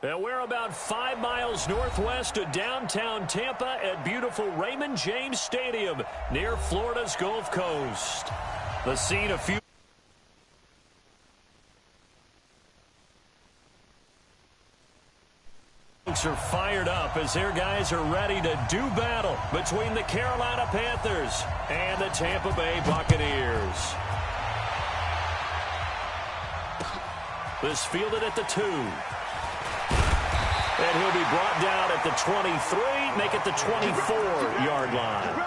And we're about 5 miles northwest of downtown Tampa at beautiful Raymond James Stadium near Florida's Gulf Coast. The scene a few folks are fired up as their guys are ready to do battle between the Carolina Panthers and the Tampa Bay Buccaneers. This fielded at the 2. And he'll be brought down at the 23, make it the 24-yard line.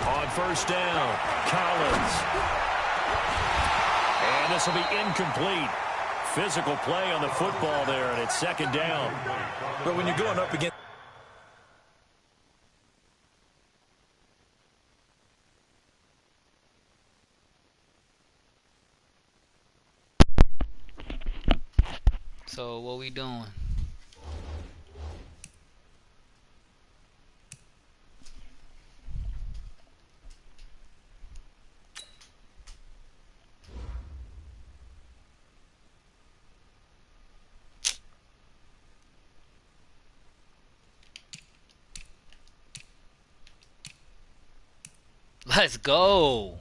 On first down, Collins. And this will be incomplete. Physical play on the football there, and it's second down. But when you're going up against So what we doing? Let's go.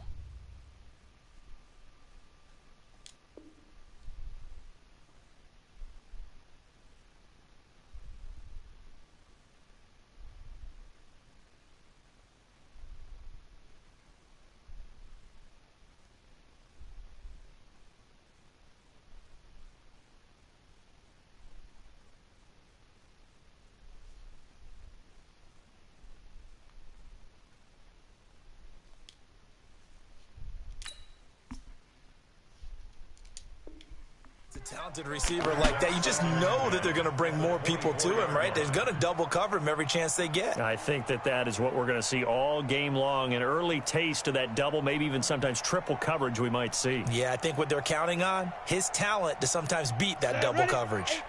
talented receiver like that, you just know that they're going to bring more people to him, right? They're going to double cover him every chance they get. I think that is what we're going to see all game long, an early taste of that double, maybe even sometimes triple coverage we might see. Yeah, I think what they're counting on, his talent to sometimes beat that double coverage.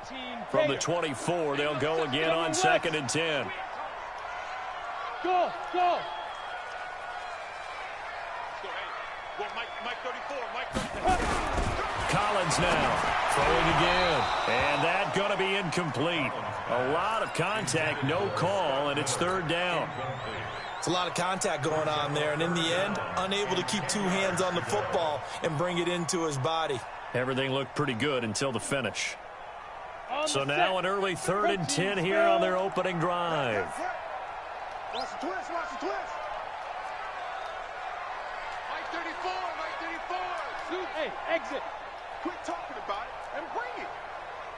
From the 24, they'll go again on 2nd and 10. Go, go. Collins now throwing again, and that going to be incomplete. A lot of contact, no call, and it's 3rd down. It's a lot of contact going on there, and in the end, unable to keep two hands on the football and bring it into his body. Everything looked pretty good until the finish. So now an early 3rd and 10 here on their opening drive. Watch the twist, watch the twist. Mike 34, Mike 34. Hey, exit. Quit talking about it and bring it.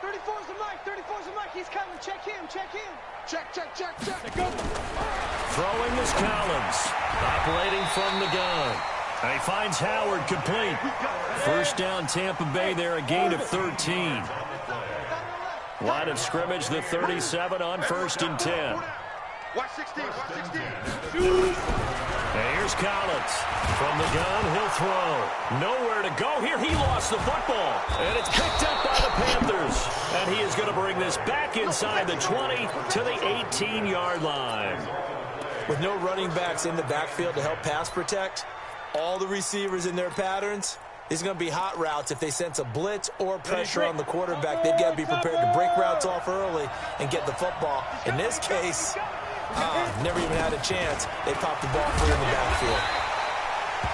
34's the Mike, 34's the Mike. He's coming. Check him, check him. Check, check, check, check. Go. Throwing is Collins. Operating from the gun. And he finds Howard complete. First down Tampa Bay there, a gain of 13. Line of scrimmage, the 37 on 1st and 10. Watch 16, watch 16. And here's Collins. From the gun, he'll throw. Nowhere to go here. He lost the football. And it's picked up by the Panthers. And he is going to bring this back inside the 20 to the 18-yard line. With no running backs in the backfield to help pass protect, all the receivers in their patterns, these are going to be hot routes. If they sense a blitz or pressure on the quarterback, they've got to be prepared to break routes off early and get the football. In this case, never even had a chance. They popped the ball free in the backfield.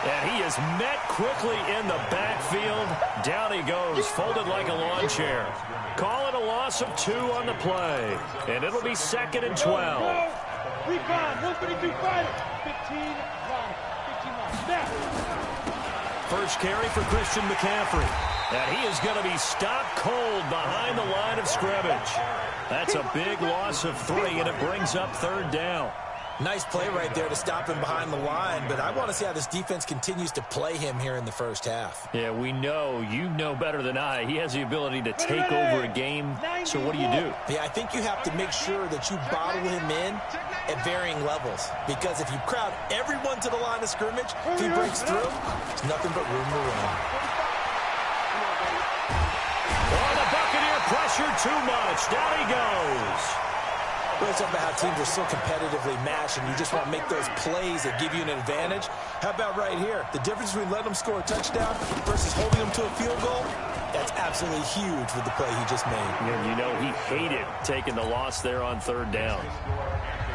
And he is met quickly in the backfield. Down he goes, folded like a lawn chair. Call it a loss of 2 on the play. And it'll be 2nd and 12. Rebound, 132 fighter. 15 line, 15 line. Now. First carry for Christian McCaffrey. And he is going to be stopped cold behind the line of scrimmage. That's a big loss of 3, and it brings up 3rd down. Nice play right there to stop him behind the line, but I want to see how this defense continues to play him here in the first half. Yeah, we know. You know better than I. He has the ability to take over a game, so what do you do? Yeah, I think you have to make sure that you bottle him in at varying levels, because if you crowd everyone to the line of scrimmage, if he breaks through, there's nothing but room to run. Oh, the Buccaneer pressure too much. Down he goes. We're talking about how teams are so competitively matched, and you just want to make those plays that give you an advantage. How about right here? The difference between letting them score a touchdown versus holding them to a field goal, that's absolutely huge with the play he just made. And you know he hated taking the loss there on third down.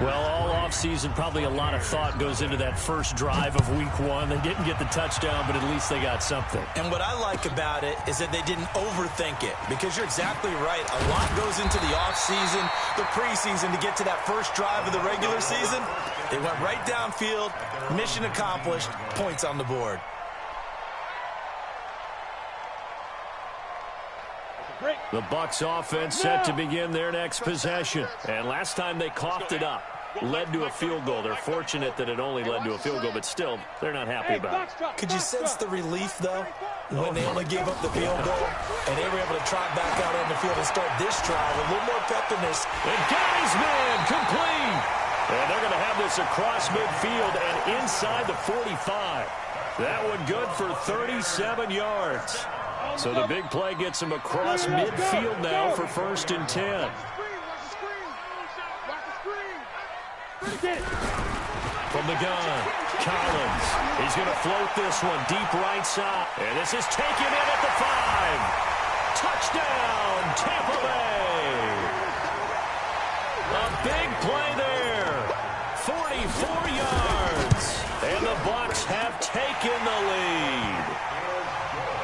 Well, all offseason, probably a lot of thought goes into that first drive of week one. They didn't get the touchdown, but at least they got something. And what I like about it is that they didn't overthink it, because you're exactly right. A lot goes into the offseason, the preseason, to get to that first drive of the regular season. They went right downfield, mission accomplished, points on the board. The Bucs offense set to begin their next possession. And last time they coughed it up, led to a field goal. They're fortunate that it only led to a field goal, but still, they're not happy about it. Could you sense the relief, though, when they only gave up the field goal and they were able to trot back out on the field and start this drive with a little more pep in this? And Guy's man complete. And they're going to have this across midfield and inside the 45. That one good for 37 yards. So the big play gets him across midfield now for 1st and 10. From the gun, Collins. He's going to float this one deep right side. And this is taken in at the 5. Touchdown, Tampa Bay. A big play there. 44 yards. And the Bucs have taken the lead.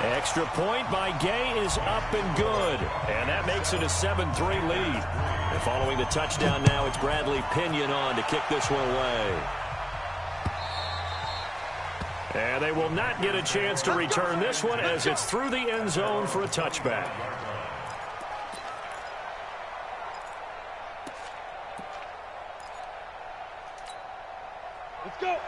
Extra point by Gay is up and good. And that makes it a 7-3 lead. And following the touchdown now, it's Bradley Pinion on to kick this one away. And they will not get a chance to return this one as it's through the end zone for a touchback.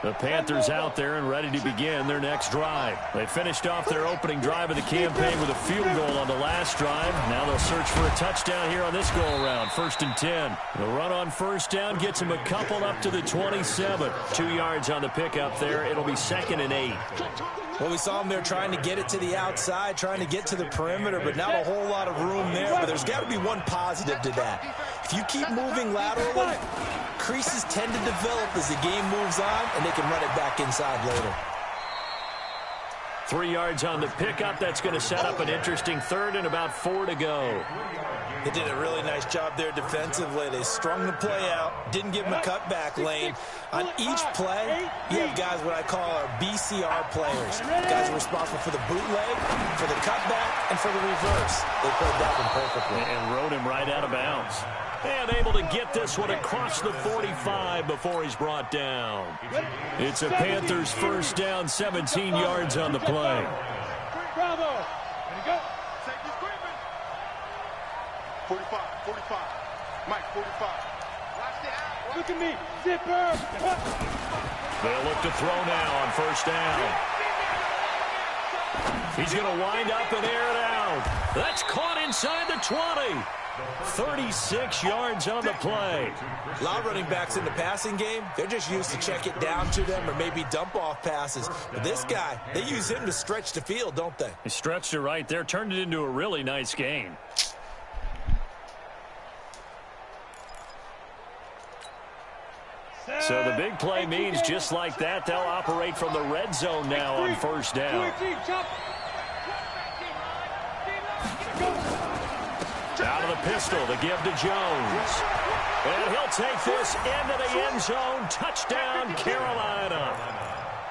The Panthers out there and ready to begin their next drive. They finished off their opening drive of the campaign with a field goal on the last drive. Now they'll search for a touchdown here on this go-around. 1st and 10. The run on first down gets them a couple up to the 27. 2 yards on the pickup there. It'll be 2nd and 8. Well, we saw them there trying to get it to the outside, trying to get to the perimeter, but not a whole lot of room there. But there's got to be one positive to that. If you keep moving laterally, creases tend to develop as the game moves on, and they can run it back inside later. 3 yards on the pickup. That's going to set up an interesting 3rd and about 4 to go. They did a really nice job there defensively. They strung the play out, didn't give them a cutback lane. On each play, you have guys what I call our BCR players. Guys are responsible for the bootleg, for the cutback, and for the reverse. They played that one perfectly. And rode him right out of bounds. And able to get this one across the 45 before he's brought down. It's a Panthers first down, 17 yards on the play. Bravo. Ready to go. Take this equipment. 45, 45. Mike, 45. Watch the out. Look at me. Zipper. They'll look to throw now on first down. He's going to wind up and air it out. That's caught inside the 20. 36 yards on the play. A lot of running backs in the passing game, they're just used to check it down to them or maybe dump off passes. But this guy, they use him to stretch the field, don't they? He stretched it right there, turned it into a really nice gain. So the big play means just like that, they'll operate from the red zone now on first down. Out of the pistol, the give to Jones. And he'll take this into the end zone. Touchdown, Carolina.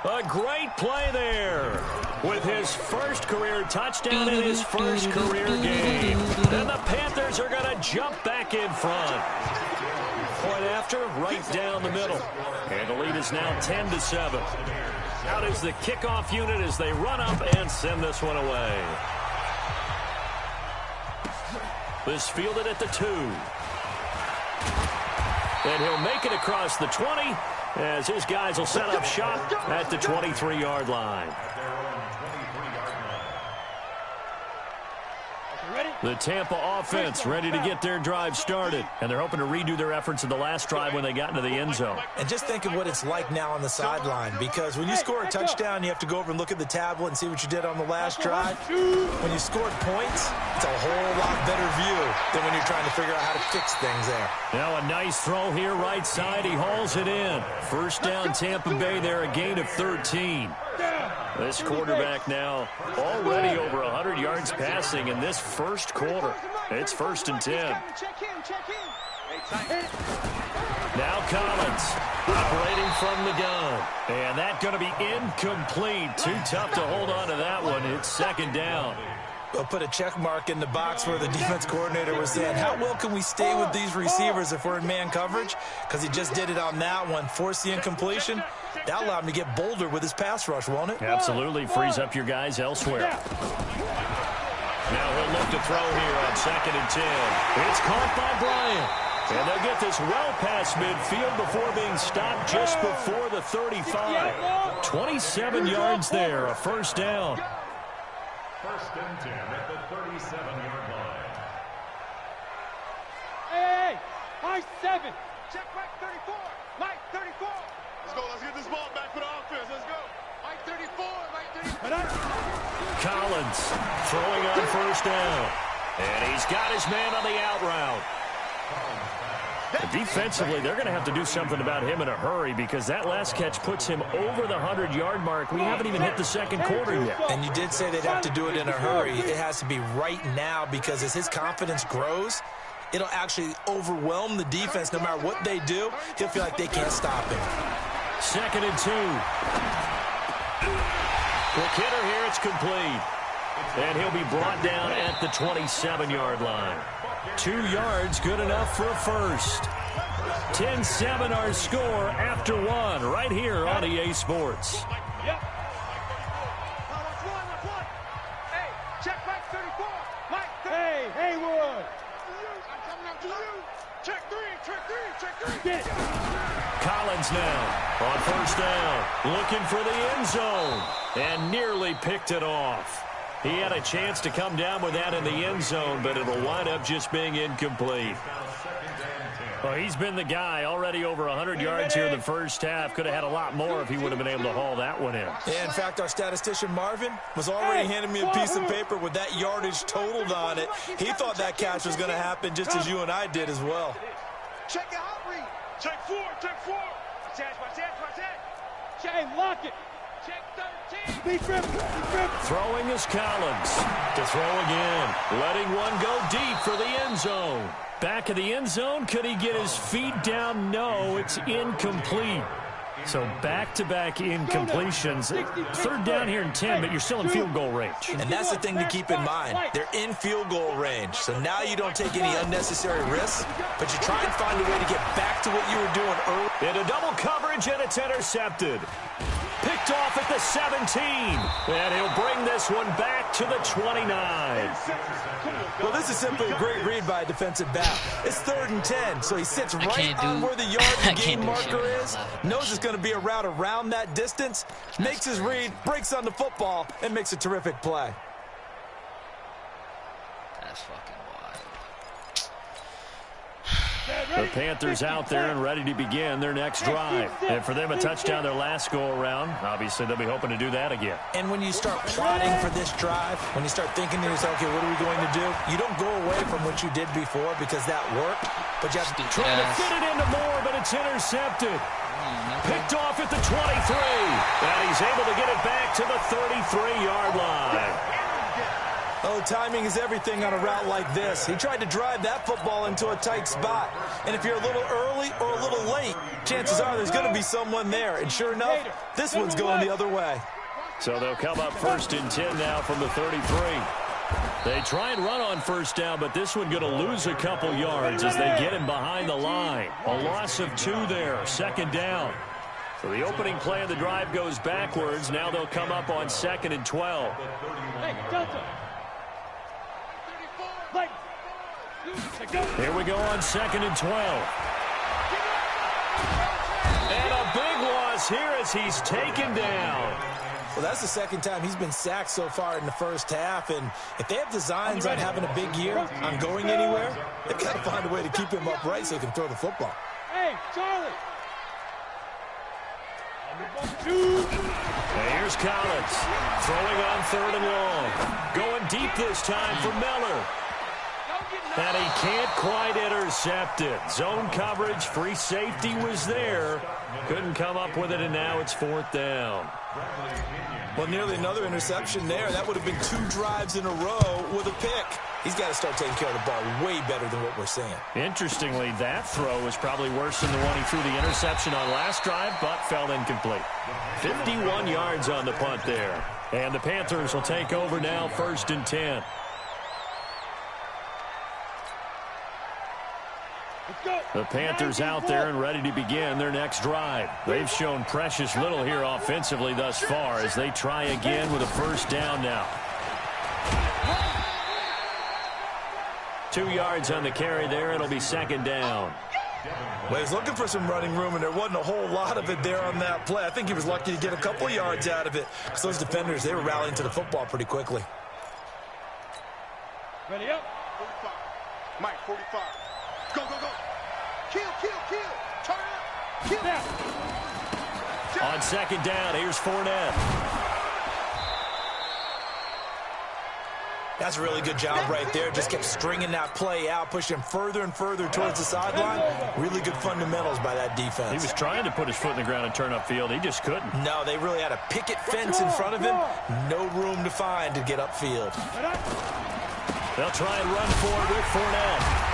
A great play there with his first career touchdown in his first career game. And the Panthers are going to jump back in front. Point after, right down the middle. And the lead is now 10-7. Out is the kickoff unit as they run up and send this one away. This fielded at the 2. And he'll make it across the 20 as his guys will set up shop at the 23-yard line. The Tampa offense ready to get their drive started, and they're hoping to redo their efforts in the last drive when they got into the end zone. And just think of what it's like now on the sideline, because when you score a touchdown, you have to go over and look at the tablet and see what you did on the last drive. When you scored points, it's a whole lot better view than when you're trying to figure out how to fix things there. Now a nice throw here right side. He hauls it in. First down Tampa Bay there, a gain of 13. This quarterback now already over 100 yards passing in this first quarter. It's 1st and 10. Now Collins operating from the gun. And that's going to be incomplete. Too tough to hold on to that one. It's 2nd down. We'll put a check mark in the box where the defense coordinator was saying, how well can we stay with these receivers if we're in man coverage? Because he just did it on that one. Force the incompletion. That allowed him to get bolder with his pass rush, won't it? Absolutely. Frees up your guys elsewhere. Now he'll look to throw here on 2nd and 10. It's caught by Bryant. And they'll get this well past midfield before being stopped just before the 35. 27 yards there, a 1st down. 1st and 10 at the 37-yard line. Hey, high 7. Check Mike 34. Mike 34. Let's go. Let's get this ball back for the offense. Let's go. Mike 34. Mike 34. Collins throwing on 1st down. And he's got his man on the out route. Defensively, they're going to have to do something about him in a hurry because that last catch puts him over the 100-yard mark. We haven't even hit the 2nd quarter yet. And you did say they'd have to do it in a hurry. It has to be right now because as his confidence grows, it'll actually overwhelm the defense. No matter what they do, he'll feel like they can't stop him. 2nd and 2. Quick hitter here. It's complete. And he'll be brought down at the 27-yard line. 2 yards, good enough for a first. 10-7 our score after 1 right here on EA Sports. Yep. Hey, check Mike 34. Mike 34. Hey, Haywood. I'm coming up to you. Check 3, check 3, check 3. Get it. Collins now on 1st down, looking for the end zone, and nearly picked it off. He had a chance to come down with that in the end zone, but it'll wind up just being incomplete. Well, he's been the guy already over 100 yards here in the first half. Could have had a lot more if he would have been able to haul that one in. Yeah, in fact, our statistician Marvin was already handing me a piece of paper with that yardage totaled on it. He thought that catch was going to happen just as you and I did as well. Check your hot read. Check 4, check 4. Watch that. Check, lock it. Check 13. Be grip. Throwing is Collins. To throw again. Letting one go deep for the end zone. Back of the end zone. Could he get his feet down? No, it's incomplete. So back-to-back incompletions. 3rd down here and 10, but you're still in field goal range. And that's the thing to keep in mind. They're in field goal range. So now you don't take any unnecessary risks, but you try and find a way to get back to what you were doing early. Into double coverage, and it's intercepted. Picked off at the 17. And he'll bring this one back to the 29. Well, this is simply a great read by a defensive back. It's 3rd and 10, so he sits right on where the yard and game marker is. Knows it's going to be a route around that distance. Makes his read, breaks on the football, and makes a terrific play. That's fucking wild. The Panthers out there and ready to begin their next drive. And for them, a touchdown their last go-around. Obviously, they'll be hoping to do that again. And when you start plotting for this drive, when you start thinking to yourself, okay, what are we going to do? You don't go away from what you did before because that worked. But you have to try to fit it into Moore, but it's intercepted. Picked off at the 23. And he's able to get it back to the 33-yard line. Oh, timing is everything on a route like this. He tried to drive that football into a tight spot. And if you're a little early or a little late, chances are there's going to be someone there. And sure enough, this one's going the other way. So they'll come up 1st and 10 now from the 33. They try and run on 1st down, but this one going to lose a couple yards as they get him behind the line. A loss of 2 there, 2nd down. So the opening play of the drive goes backwards. Now they'll come up on 2nd and 12. Hey, Delta. Here we go on 2nd and 12. And a big this here as he's taken down. Well, that's the second time he's been sacked so far in the first half, and if they have designs on having a big year, on going anywhere, they've got to find a way to keep him upright so he can throw the football. Hey, Charlie. Here's Collins, throwing on 3rd and long. Going deep this time for Miller. And he can't quite intercept it. Zone coverage, free safety was there. Couldn't come up with it, and now it's 4th down. Well, nearly another interception there. That would have been 2 drives in a row with a pick. He's got to start taking care of the ball way better than what we're seeing. Interestingly, that throw was probably worse than the one he threw the interception on last drive, but fell incomplete. 51 yards on the punt there. And the Panthers will take over now, 1st and 10. The Panthers out there and ready to begin their next drive. They've shown precious little here offensively thus far as they try again with a 1st down now. 2 yards on the carry there. It'll be 2nd down. Well, he's looking for some running room, and there wasn't a whole lot of it there on that play. I think he was lucky to get a couple of yards out of it because those defenders, they were rallying to the football pretty quickly. Ready up. 45. Mike, 45. Go, go, go. Kill, kill, kill. Turn it up. Kill. Down. On 2nd down, here's Fournette. That's a really good job right there. Just kept stringing that play out, pushing him further and further towards the sideline. Really good fundamentals by that defense. He was trying to put his foot in the ground and turn upfield. He just couldn't. No, they really had a picket fence in front of him. No room to find to get upfield. They'll try and run forward with Fournette.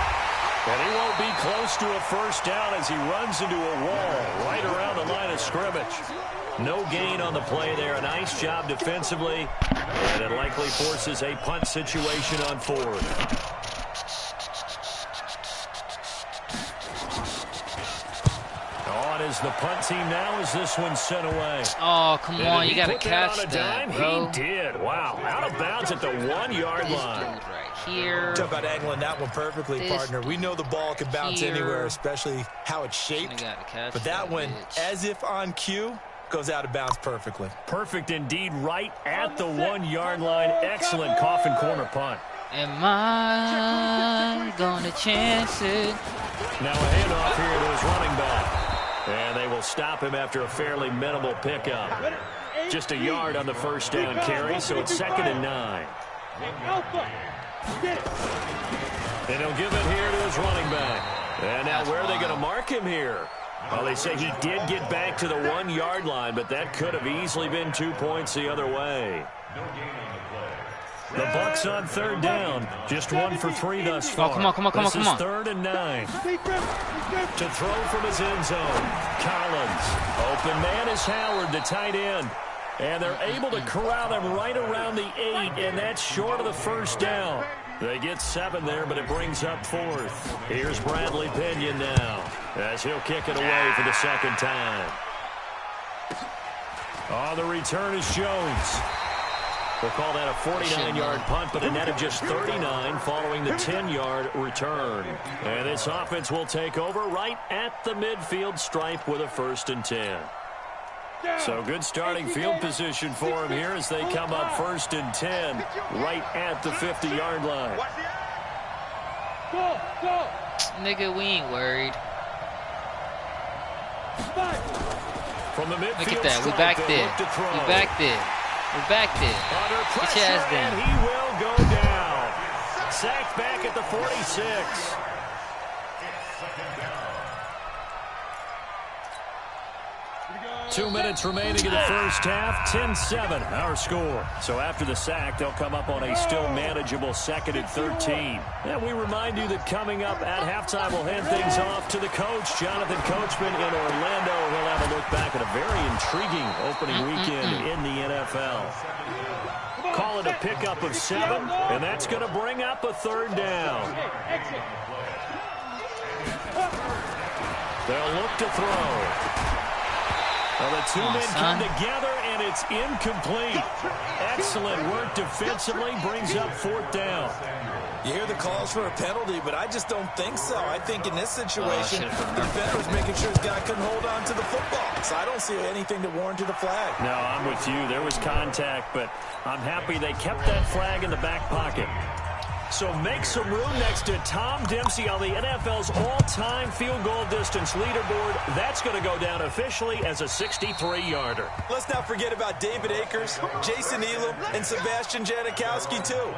And he won't be close to a 1st down as he runs into a wall right around the line of scrimmage. No gain on the play there. A nice job defensively. And it likely forces a punt situation on 4th. On is the punt team now as this one's sent away. Oh, come And on. did You he got to put catch on a that, dime? bro. He did. Wow. Out of bounds at the 1-yard This line. dude right here. Talk about angling that one perfectly, This partner. We know the ball can bounce here. anywhere, especially how it's shaped. You gotta catch But that one, bitch. as if on cue, goes out of bounds perfectly. Perfect indeed, right at the 1-yard line. Excellent coffin corner punt. Am I gonna chance it? Now a handoff here to his running back. And they will stop him after a fairly minimal pickup. Just a yard on the 1st down carry, so it's 2nd and 9. Alpha. Get it. And he'll give it here to his running back. And now where are they going to mark him here? Well, they say he did get back to the 1-yard line, but that could have easily been 2 points the other way. The Bucs on 3rd down. Just 1 for 3 thus far. Oh, come on, come on, come on, This come is on. 3rd and 9. Stay fresh. To throw from his end zone. Collins. Open man is Howard, the tight end. And they're able to corral him right around the 8, and that's short of the 1st down. They get 7 there, but it brings up 4th. Here's Bradley Pinion now as he'll kick it away for the 2nd time. On the return is Jones. We'll call that a 49-yard punt, but a net of just 39 following the 10-yard return. And this offense will take over right at the midfield stripe with a 1st and 10. So good starting field position for him here as they come up 1st and 10 right at the 50-yard line. Go, go. Nigga, we ain't worried. From the midfield Look at that. We stripe, back they'll there. look to throw. We back there. We're back there. Under Get your pressure, ass down. and he will go down. Sacked back at the 46. 2 minutes remaining in the first half. 10-7 our score. So after the sack, they'll come up on a still manageable 2nd and 13. And we remind you that coming up at halftime, we'll hand things off to the coach, Jonathan Coachman in Orlando. He'll have a look back at a very intriguing opening weekend in the NFL. Call it a pickup of 7, and that's going to bring up a 3rd down. They'll look to throw. Well, the 2 men come together, and it's incomplete. excellent work defensively brings up 4th down. You hear the calls for a penalty, but I just don't think so. I think in this situation, the defender was making sure his guy couldn't hold on to the football. So I don't see anything to warrant to the flag. No, I'm with you. There was contact, but I'm happy they kept that flag in the back pocket. So make some room next to Tom Dempsey on the NFL's all-time field goal distance leaderboard. That's going to go down officially as a 63-yarder. Let's not forget about David Akers, Jason Elam, and Sebastian Janikowski, too.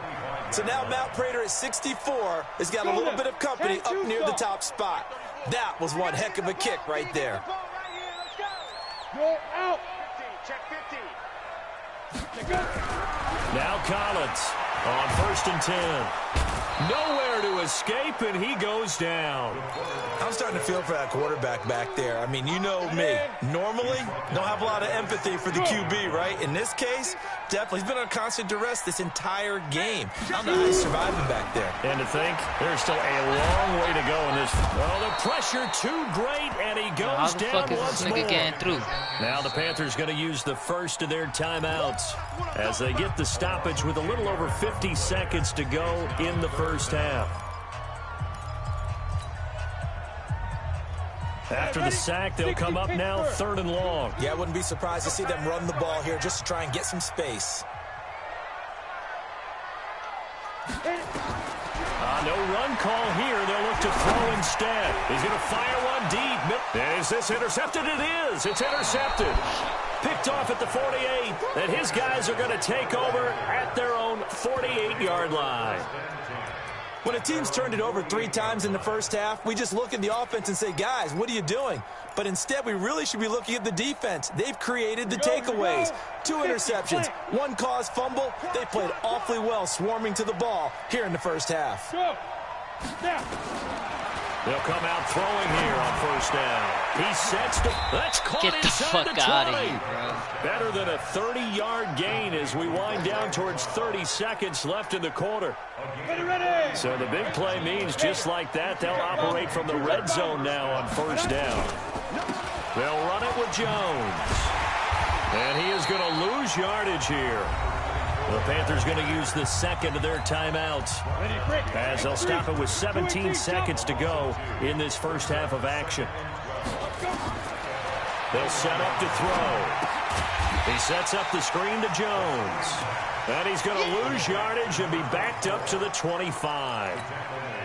So now Matt Prater at 64 has got a little bit of company up near the top spot. That was one heck of a kick right there. Go out. Check 15. Now Collins on 1st and 10. Nowhere to escape, and he goes down. I'm starting to feel for that quarterback back there. I mean, you know me. Normally, don't have a lot of empathy for the QB, right? In this case, definitely. He's been on constant duress this entire game. I don't know how he's surviving back there. And to think, there's still a long way to go in this. Oh, the pressure too great, and he goes down once more. Through? Now the Panthers going to use the first of their timeouts as they get the stoppage with a little over 50 seconds to go in the first half. After the sack, they'll come up now 3rd and long. Yeah, I wouldn't be surprised to see them run the ball here just to try and get some space. No run call here. They'll look to throw instead. He's going to fire one deep. Is this intercepted? It is. It's intercepted. Picked off at the 48. And his guys are going to take over at their own 48-yard line. When a team's turned it over 3 times in the first half, we just look at the offense and say, guys, what are you doing? But instead, we really should be looking at the defense. They've created the takeaways. 2 interceptions, 1 caused fumble. They played awfully well swarming to the ball here in the first half. They'll come out throwing here on 1st down. He sets to... That's caught Get the inside fuck the 20. out of here, bro. Better than a 30-yard gain as we wind down towards 30 seconds left in the quarter. So the big play means just like that, they'll operate from the red zone now on 1st down. They'll run it with Jones. And he is going to lose yardage here. The Panthers going to use the second of their timeouts as they'll stop it with 17 seconds to go in this first half of action. They'll set up to throw. He sets up the screen to Jones. And he's going to lose yardage and be backed up to the 25.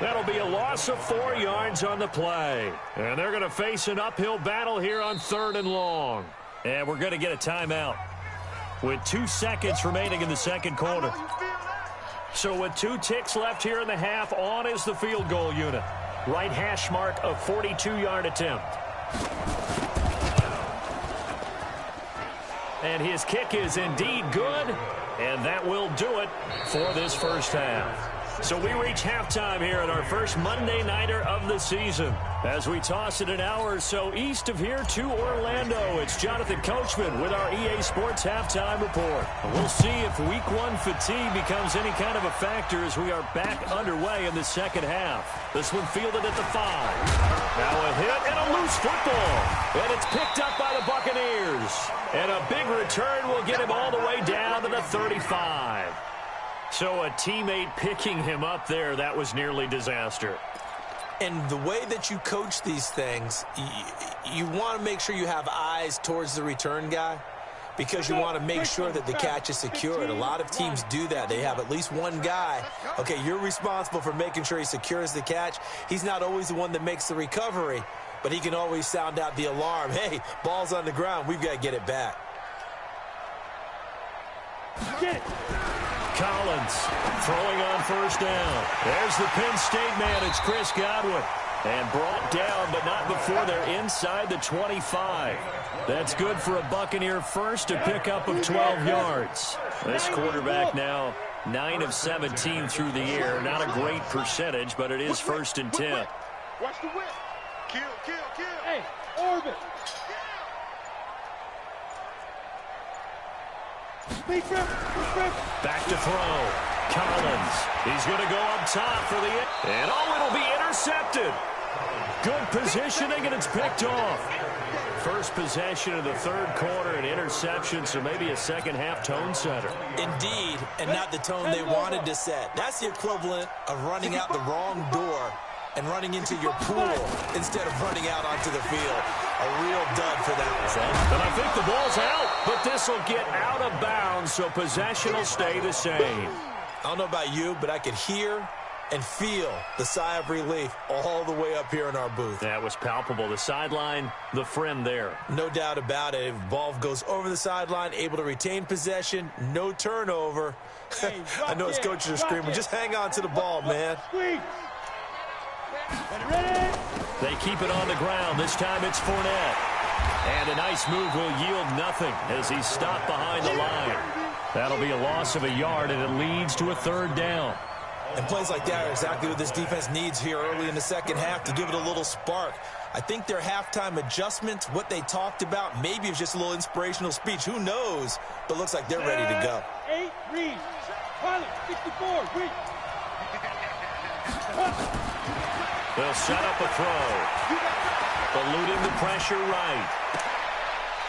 That'll be a loss of 4 yards on the play. And they're going to face an uphill battle here on 3rd and long. And we're going to get a timeout with 2 seconds remaining in the second quarter. So with 2 ticks left here in the half, on is the field goal unit. Right hash mark of 42-yard attempt. And his kick is indeed good, and that will do it for this first half. So we reach halftime here at our first Monday Nighter of the season. As we toss it an hour or so east of here to Orlando, it's Jonathan Coachman with our EA Sports Halftime Report. We'll see if Week 1 fatigue becomes any kind of a factor as we are back underway in the second half. This one fielded at the 5. Now a hit and a loose football. And it's picked up by the Buccaneers. And a big return will get him all the way down to the 35. So a teammate picking him up there, that was nearly disaster. And the way that you coach these things, you want to make sure you have eyes towards the return guy because you want to make sure that the catch is secured. A lot of teams do that. They have at least one guy. Okay, you're responsible for making sure he secures the catch. He's not always the one that makes the recovery, but he can always sound out the alarm. Hey, ball's on the ground. We've got to get it back. Get it. Collins throwing on 1st down. There's the Penn State man. It's Chris Godwin. And brought down, but not before they're inside the 25. That's good for a Buccaneer first, a pickup of 12 yards. This quarterback now 9 of 17 through the air. Not a great percentage, but it is 1st and 10. Watch the whip. Kill, kill, kill. Hey, orbit. Back to throw. Collins. He's going to go up top for the... And it'll be intercepted. Good positioning, and it's picked off. First possession of the third quarter, an interception, so maybe a second-half tone setter. Indeed, and not the tone they wanted to set. That's the equivalent of running out the wrong door and running into your pool instead of running out onto the field. A real dud for that one. And I think the ball's out, but this will get out of bounds, so possession will stay the same. I don't know about you, but I could hear and feel the sigh of relief all the way up here in our booth. That was palpable. The sideline, the friend there. No doubt about it. If the ball goes over the sideline, able to retain possession, no turnover. I know his coaches are screaming, just hang on to the ball, man. They keep it on the ground. This time it's Fournette. And a nice move will yield nothing as he's stopped behind the line. That'll be a loss of a yard, and it leads to a third down. And plays like that are exactly what this defense needs here early in the second half to give it a little spark. I think their halftime adjustments, what they talked about, maybe it's just a little inspirational speech. Who knows? But looks like they're ready to go. 8, read. Pilot, 64, read. They'll set up a throw. Eluding the pressure right.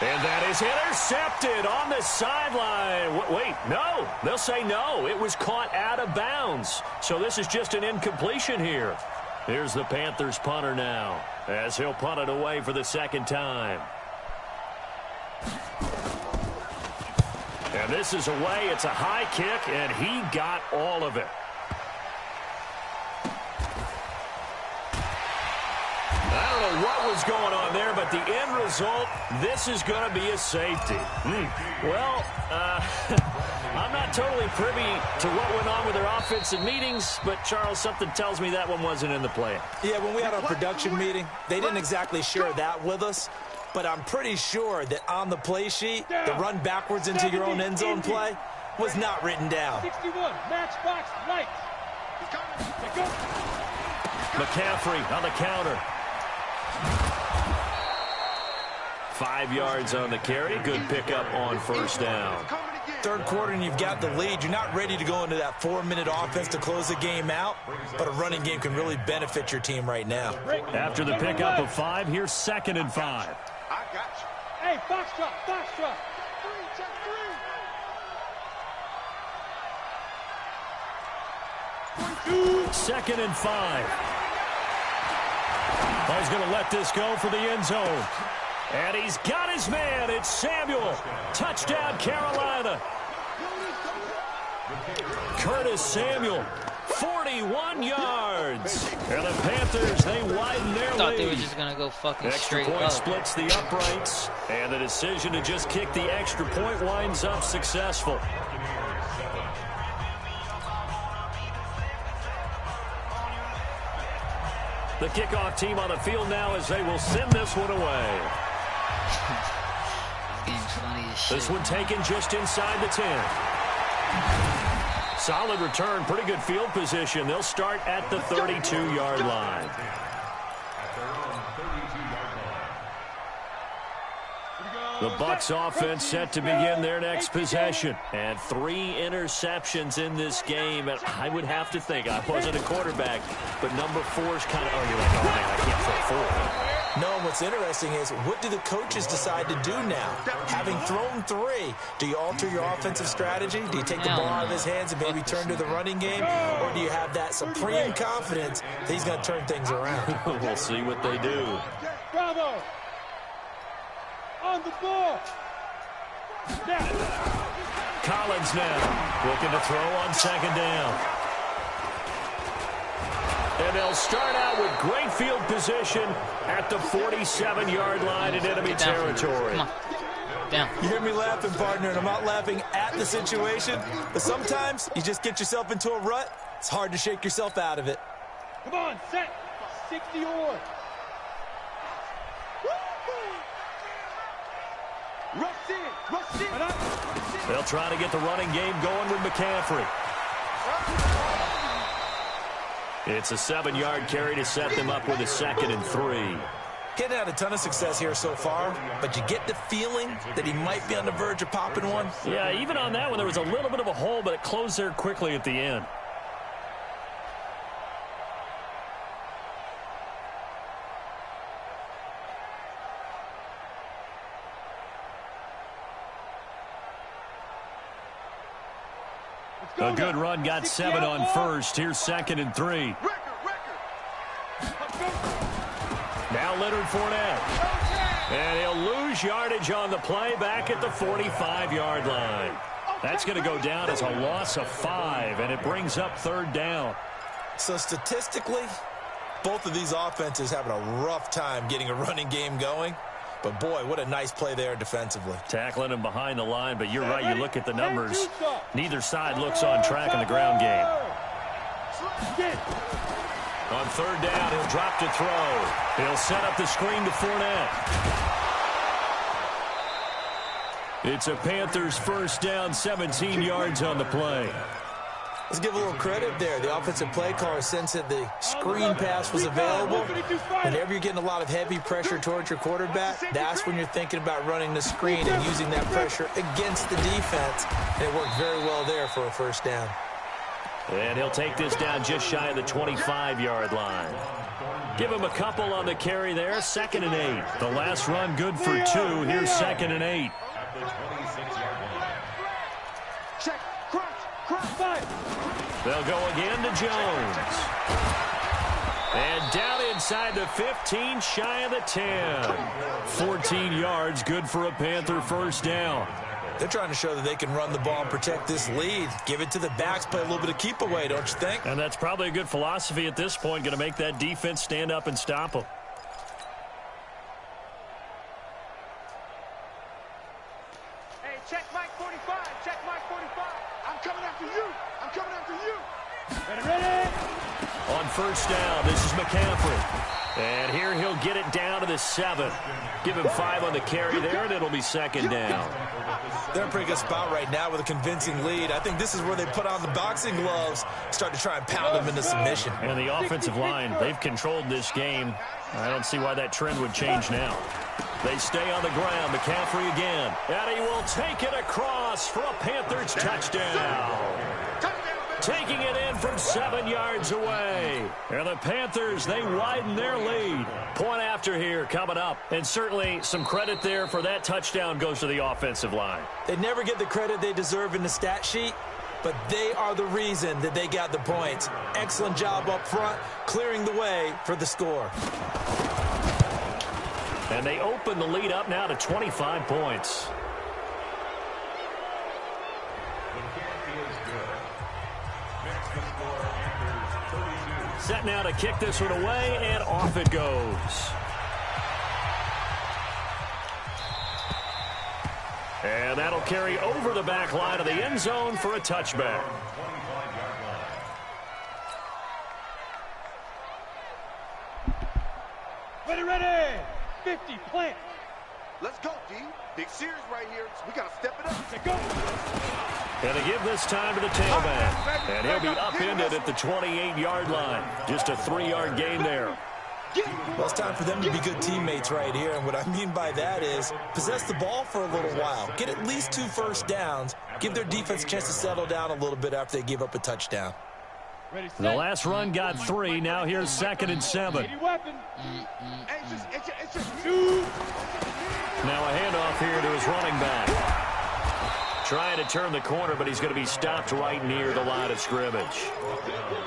And that is intercepted on the sideline. Wait, no. They'll say no. It was caught out of bounds. So this is just an incompletion here. Here's the Panthers punter now, as he'll punt it away for the second time. And this is away. It's a high kick, and he got all of it. I don't know what was going on there, but the end result, this is going to be a safety. Well, I'm not totally privy to what went on with their offensive meetings, but, Charles, something tells me that one wasn't in the plan. Yeah, when we had our production meeting, they didn't exactly share that with us, but I'm pretty sure that on the play sheet, the run backwards into your own end zone play was not written down. 61, matchbox, lights. McCaffrey on the counter. 5 yards on the carry. Good pickup on first down. Third quarter and you've got the lead. You're not ready to go into that 4-minute offense to close the game out, but a running game can really benefit your team right now. After the pickup of 5, here's 2nd and 5. I got you. Hey, Foxtrot, Foxtrot. 2nd and 5. He's going to let this go for the end zone. And he's got his man. It's Samuel. Touchdown, Carolina. Curtis Samuel, 41 yards. And the Panthers, they widen their lead. Thought they were just going to go fucking Extra straight point up. splits the uprights. And the decision to just kick the extra point winds up successful. The kickoff team on the field now as they will send this one away. This game's funny as shit. This one taken just inside the 10. Solid return, pretty good field position. They'll start at the 32-yard line. The Bucs offense set to begin their next possession. And 3 interceptions in this game. And I would have to think, I wasn't a quarterback, but number 4's kind of, you're like, oh, man, I can't throw 4. No, what's interesting is, what do the coaches decide to do now? Having thrown 3, do you alter your offensive strategy? Do you take the ball out of his hands and maybe turn to the running game? Or do you have that supreme confidence that he's going to turn things around? We'll see what they do. Bravo. On the ball. Collins now looking to throw on 2nd down. And they'll start out with great field position at the 47-yard line in enemy territory. Come on. Down. You hear me laughing, partner, and I'm not laughing at the situation, but sometimes you just get yourself into a rut. It's hard to shake yourself out of it. Come on, set. 60 or. They'll try to get the running game going with McCaffrey. It's a 7-yard carry to set them up with a 2nd and 3. Getting had a ton of success here so far, but you get the feeling that he might be on the verge of popping one. Yeah, even on that one, there was a little bit of a hole, but it closed there quickly at the end. A good run got 7 on first. Here's 2nd and 3. Now Leonard Fournette. And he'll lose yardage on the play back at the 45-yard line. That's going to go down as a loss of 5, and it brings up 3rd down. So statistically, both of these offenses having a rough time getting a running game going. But, boy, what a nice play there defensively. Tackling him behind the line, but you're right. You look at the numbers. Neither side looks on track in the ground game. On 3rd down, he'll drop to throw. He'll set up the screen to Fournette. It's a Panthers 1st down, 17 yards on the play. Let's give a little credit there. The offensive play caller sensed that the screen pass was available. Whenever you're getting a lot of heavy pressure towards your quarterback, that's when you're thinking about running the screen and using that pressure against the defense. And it worked very well there for a 1st down. And he'll take this down just shy of the 25-yard line. Give him a couple on the carry there. 2nd and 8. The last run good for 2. Here's 2nd and 8. Check, cross, 5. They'll go again to Jones. And down inside the 15, shy of the 10. 14 yards, good for a Panther 1st down. They're trying to show that they can run the ball and protect this lead. Give it to the backs, play a little bit of keep away, don't you think? And that's probably a good philosophy at this point, going to make that defense stand up and stop them. Hey, check Mike 45. Check Mike 45. I'm coming after you. I'm coming after you. Ready? On 1st down, this is McCaffrey. And here he'll get it down to the 7. Give him 5 on the carry there, and it'll be 2nd down. They're in a pretty good spot right now with a convincing lead. I think this is where they put on the boxing gloves, start to try and pound them into submission. And the offensive line, they've controlled this game. I don't see why that trend would change now. They stay on the ground. McCaffrey again. And he will take it across for a Panthers touchdown. Taking it in from 7 yards away. And the Panthers, they widen their lead. Point after here coming up. And certainly some credit there for that touchdown goes to the offensive line. They never get the credit they deserve in the stat sheet, but they are the reason that they got the points. Excellent job up front, clearing the way for the score. And they open the lead up now to 25 points. Set now to kick this one away, and off it goes. And that'll carry over the back line of the end zone for a touchback. Ready. 50, plant. Let's go, D. Big series right here. We got to step it up. Let's go. And they give this time to the tailback. And he'll be upended at the 28-yard line. Just a 3-yard gain there. Well, it's time for them to be good teammates right here. And what I mean by that is possess the ball for a little while. Get at least 2 first downs. Give their defense a chance to settle down a little bit after they give up a touchdown. The last run got 3. Now here's 2nd and 7. Now a handoff here to his running back. Trying to turn the corner, but he's going to be stopped right near the line of scrimmage.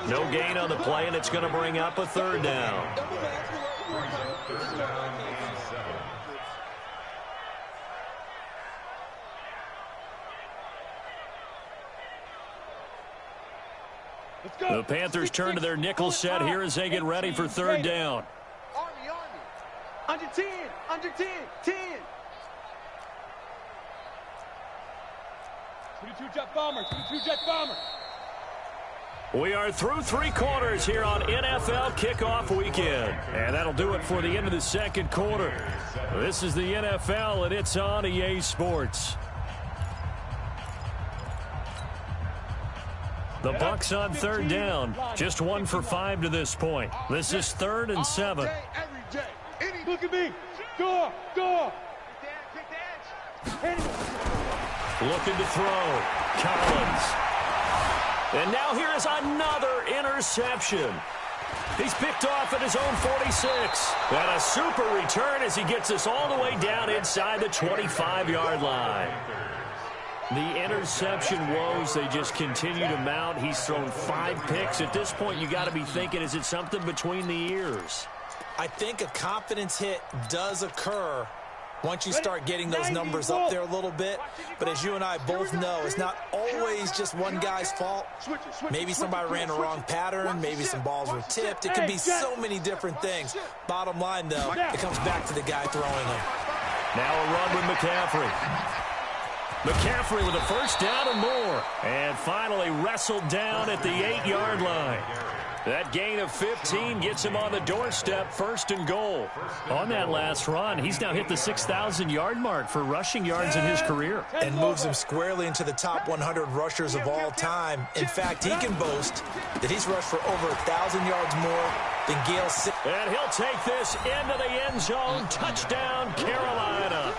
No gain on the play, and it's going to bring up a 3rd down. The Panthers turn to their nickel set here as they get ready for 3rd down. Army. Under 10. 10. 22 jet bomber. We are through 3 quarters here on NFL Kickoff Weekend. And that'll do it for the end of the 2nd quarter. This is the NFL, and it's on EA Sports. The Bucs on 3rd down. Just 1 for 5 to this point. This is 3rd and 7. Look at me. Go. Looking to throw. Collins. And now here is another interception. He's picked off at his own 46. And a super return as he gets us all the way down inside the 25-yard line. The interception woes, they just continue to mount. He's thrown 5 picks. At this point, you got to be thinking, is it something between the ears? I think a confidence hit does occur once you start getting those numbers up there a little bit. But as you and I both know, it's not always just one guy's fault. Maybe somebody ran a wrong pattern. Maybe some balls were tipped. It could be so many different things. Bottom line, though, it comes back to the guy throwing them. Now a run with McCaffrey. McCaffrey with a first down and more. And finally wrestled down at the 8-yard line. That gain of 15 gets him on the doorstep, 1st and goal. On that last run, he's now hit the 6,000-yard mark for rushing yards in his career. And moves him squarely into the top 100 rushers of all time. In fact, he can boast that he's rushed for over 1,000 yards more than Gale. And he'll take this into the end zone. Touchdown, Carolina.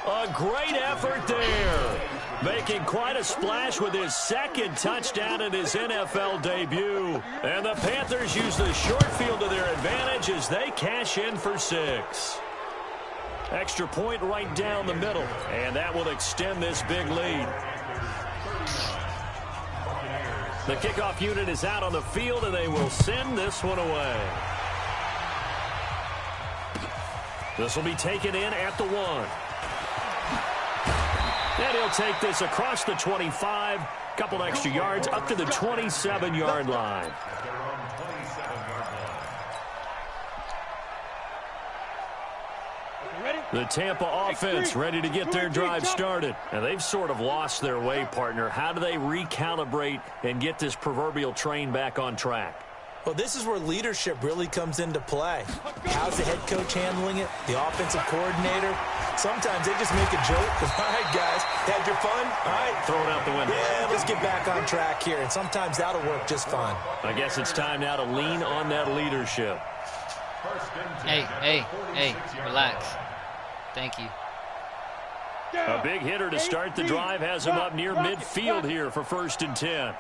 A great effort there. Making quite a splash with his 2nd touchdown in his NFL debut. And the Panthers use the short field to their advantage as they cash in for 6. Extra point right down the middle. And that will extend this big lead. The kickoff unit is out on the field, and they will send this one away. This will be taken in at the 1. And he'll take this across the 25, couple extra yards, up to the 27-yard line. The Tampa offense ready to get their drive started. And they've sort of lost their way, partner. How do they recalibrate and get this proverbial train back on track? Well, this is where leadership really comes into play. How's the head coach handling it? The offensive coordinator? Sometimes they just make a joke. All right, guys, had your fun? All right. Throw it out the window. Yeah, let's get back on track here. And sometimes that'll work just fine. I guess it's time now to lean on that leadership. Hey, relax. Thank you. A big hitter to start the drive has him up near midfield here for 1st and 10.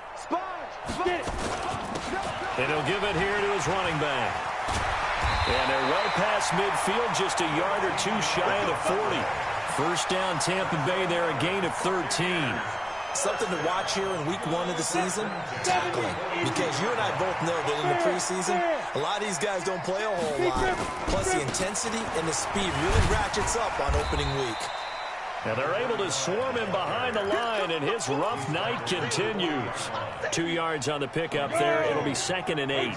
And he'll give it here to his running back. And they're well past midfield, just a yard or 2 shy of the 40. First down, Tampa Bay there, a gain of 13. Something to watch here in week 1 of the season, tackling. Because you and I both know that in the preseason, a lot of these guys don't play a whole lot. Plus the intensity and the speed really ratchets up on opening week. Now they're able to swarm him behind the line, and his rough night continues. 2 yards on the pickup there. It'll be 2nd and 8.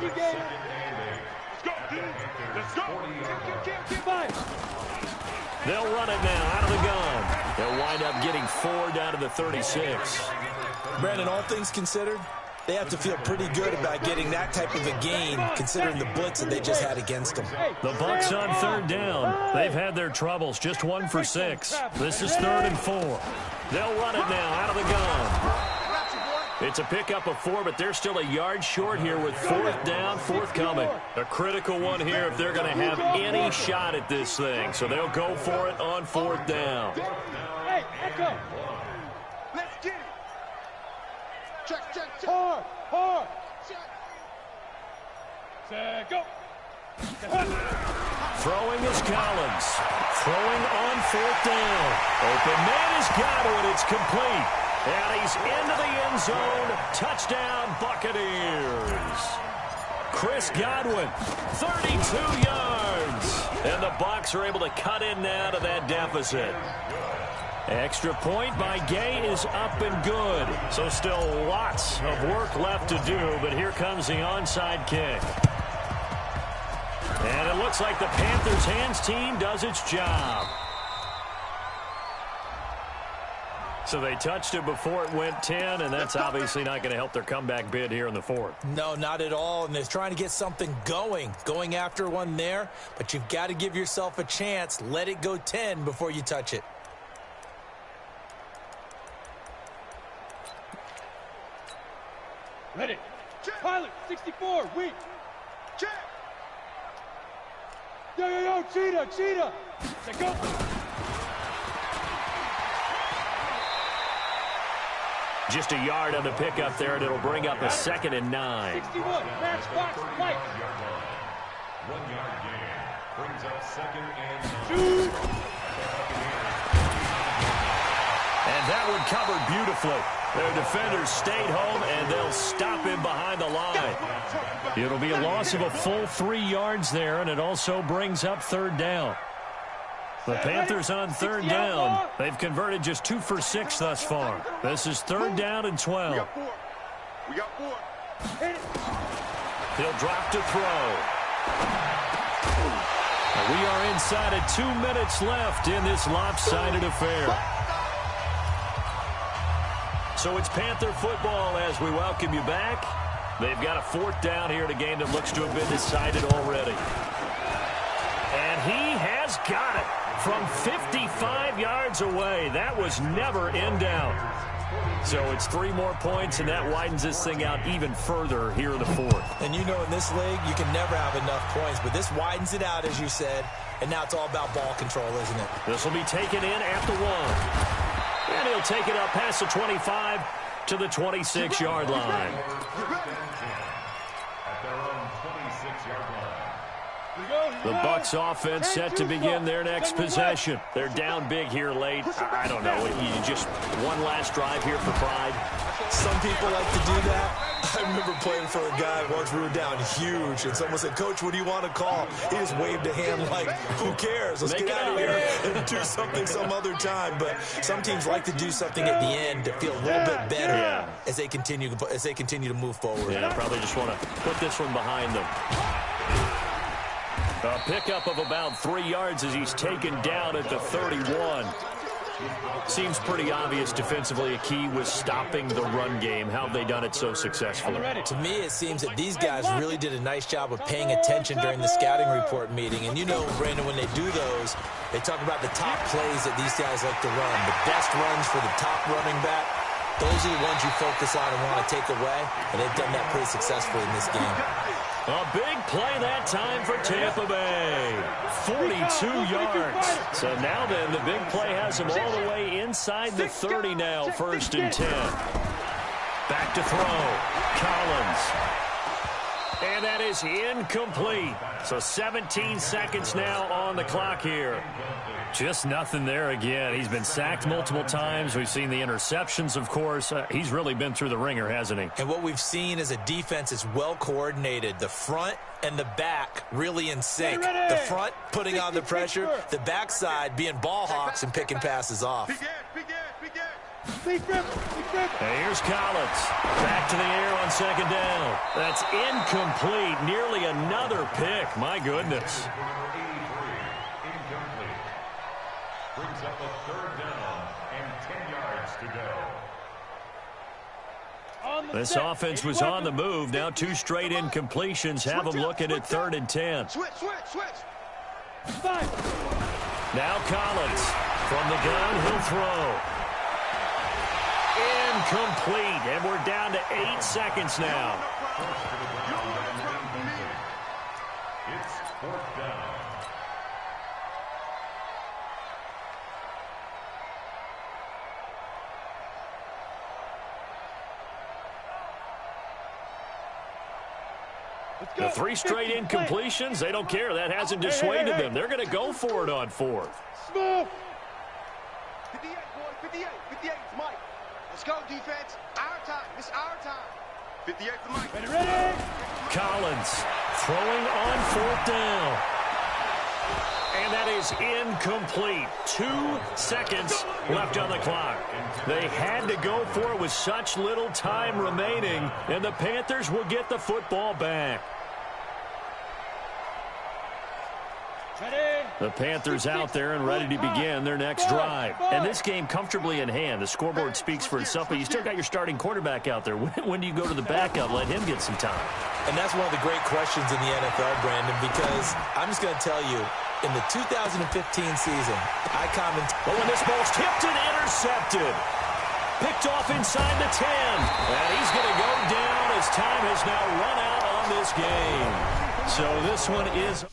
They'll run it now out of the gun. They'll wind up getting 4 down to the 36. Brandon, all things considered, they have to feel pretty good about getting that type of a gain, considering the blitz that they just had against them. The Bucs on 3rd down. They've had their troubles. Just 1 for 6. This is 3rd and 4. They'll run it now out of the gun. It's a pickup of 4, but they're still a yard short here with 4th down, forthcoming. A critical one here if they're going to have any shot at this thing. So they'll go for it on 4th down. Hey, echo. Let's get it. Check. Hard. Set, go. Throwing is Collins. Throwing on 4th down. Open man is Godwin. It's complete. And he's into the end zone. Touchdown, Buccaneers. Chris Godwin, 32 yards. And the Bucs are able to cut in now to that deficit. Extra point by Gay is up and good. So still lots of work left to do, but here comes the onside kick. And it looks like the Panthers' hands team does its job. So they touched it before it went 10, and that's obviously not going to help their comeback bid here in the 4th. No, not at all, and they're trying to get something going after one there, but you've got to give yourself a chance. Let it go 10 before you touch it. Ready. Pilot, 64, weak. Check. Yo, cheetah. Set, go. Just a yard on the pickup there, and it'll bring up a 2nd and 9. 61, match box, right. 1 yard gain brings up 2nd and 9. Shoot. And that one covered beautifully. Their defenders stayed home, and they'll stop him behind the line. It'll be a loss of a full 3 yards there, and it also brings up third down. The Panthers on third down. They've converted just 2 for 6 thus far. This is third down and 12. We got 4. He'll drop to throw. We are inside of 2 minutes left in this lopsided affair. So it's Panther football as we welcome you back. They've got a fourth down here in a game that looks to have been decided already. And he has got it from 55 yards away. That was never in doubt. So it's 3 more points, and that widens this thing out even further here in the fourth. And you know in this league, you can never have enough points, but this widens it out, as you said, and now it's all about ball control, isn't it? This will be taken in at the 1. And he'll take it up past the 25 to the 26-yard line. At their own 26-yard line. The Bucs offense set to begin their next possession. They're down big here late. I don't know. You just one last drive here for pride. Some people like to do that. I remember playing for a guy once we were down huge, and someone said, "Coach, what do you want to call?" He just waved a hand like, who cares? Let's get out of here and do something some other time. But some teams like to do something at the end to feel a little bit better as they continue to move forward. Yeah, probably just want to put this one behind them. A pickup of about 3 yards as he's taken down at the 31. Seems pretty obvious defensively a key was stopping the run game. How have they done it so successfully? To me, it seems that these guys really did a nice job of paying attention during the scouting report meeting. And you know, Brandon, when they do those, they talk about the top plays that these guys like to run. The best runs for the top running back. Those are the ones you focus on and want to take away. And they've done that pretty successfully in this game. A big play that time for Tampa Bay. 42 yards. So now then, the big play has him all the way inside the 30 now, 1st and 10. Back to throw. Collins. And that is incomplete. So 17 seconds now on the clock here. Just nothing there again. He's been sacked multiple times. We've seen the interceptions, of course. He's really been through the ringer, hasn't he? And what we've seen is a defense that's well coordinated. The front and the back really in sync. The front putting on the pressure. The backside being ball hawks and picking passes off. Big grip. And here's Collins. Back to the air on 2nd down. That's incomplete. Nearly another pick. My goodness. Brings up a 3rd down and 10 yards to go. This offense was on the move. Now 2 straight incompletions have them looking at 3rd and 10. Switch. Now Collins. From the gun, he'll throw. Incomplete. And we're down to 8 seconds now. It's 4th down. The 3 straight incompletions, they don't care. That hasn't dissuaded them. They're going to go for it on 4th. Smooth. 58, boy. 58. 58 for Mike. Let's go, defense. Our time. It's our time. 58 for Mike. Ready. Collins throwing on 4th down. And that is incomplete. 2 seconds left on the clock. They had to go for it with such little time remaining, and the Panthers will get the football back. The Panthers out there and ready to begin their next drive. And this game comfortably in hand. The scoreboard speaks for itself, but you still got your starting quarterback out there. When do you go to the backup, let him get some time? And that's one of the great questions in the NFL, Brandon, because I'm just going to tell you, in the 2015 season, I commented. But when this ball's tipped and intercepted. Picked off inside the 10. And he's going to go down as time has now run out on this game. So this one is...